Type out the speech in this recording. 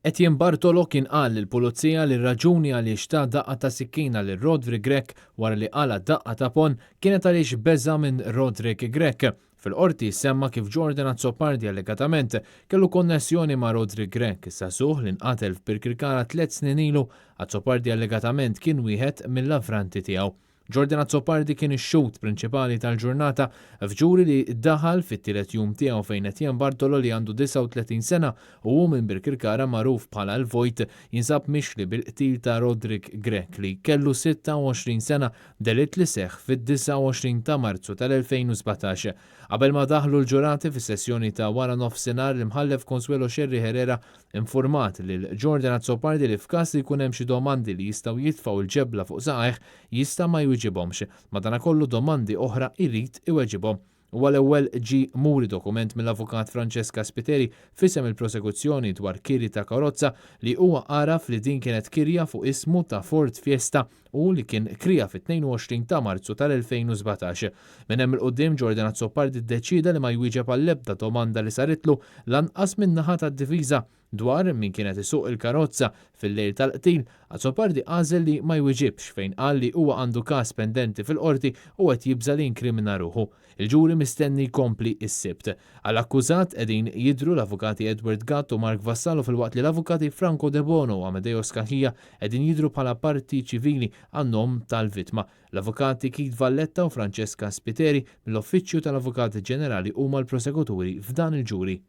Etienne Bartolo kien qal lill-pulizija li r-raġuni għaliex ta' daqqa ta' sikkina lil Roderick Grech wara li qala daqqa ta' pon kienet għaliex beża minn Roderick Grech. Fil-qorti semma kif Jordan Azzopardi allegatament kellu konnessjoni ma' Roderick Grech, issa suħ li nqatel f'Birkirkara 3 snin ilu. Azzopardi allegatament kien wieħed mill-avranti tiegħu. Jordan Azzopardi kien ix-xut prinċipali tal-ġurnata f'ġuri li ddaħal fit-tielet jum tiegħu fejn Etienne Bartolo li għandu 39 sena u hu minn Birkirkara magħruf bħala l-Vojt jinsab mixli bil-qtil ta' Roderick Grech li kellu 26 sena delitt li seħħ fid-29 ta' Marzu tal-2017. Qabel ma daħlu l-ġurati fis-sessjoni ta' wara nofsinhar l-imħallef Consuelo Xerri Herrera informat lil Jordan Azzopardi li f'każ li jkun hemm xi domandi li jistgħu jitfgħu l-ġebla fuq saqajh jista' ma jwiġibhomx, madankollu domandi oħra jrid iweġibhom. U għal-ewwel ġi muri dokument mill-avukat Francesca Spiteri fisem il-prosekuzzjoni dwar kiri ta' karozza li huwa għaraf li din kienet kirja fuq ismu ta' Ford Fiesta u li kien krija fit-22 ta' Marzu tal-2017. Minn hemm il-qudiem Jordan Azzopardi ddeċida li ma jwieġeb għall-ebda domanda li saritlu lanqas min-naħa tad-difiża dwar min kienet isuq il-karozza fil-lejl tal-qtil. Azzopardi għażel li ma jwieġibx fejn qal li huwa għandu każ pendenti fil-qorti u qed jibża li jinkrimina ruħu. Il-ġuri mistenni jkompli s-sibt. Għall-akkużat qegħdin jidhru l-avukati Edward Gatt u Mark Vassallo filwaqt li l-avukati Franco De Bono u Amedeo Scaħija qegħdin jidhru bħala parti ċivili għan-nom tal-vittma. L-avukati Keith Valletta u Francesca Spiteri mill-Uffiċċju tal-Avukat Ġenerali huma l-prosekuturi f'dan il-ġuri.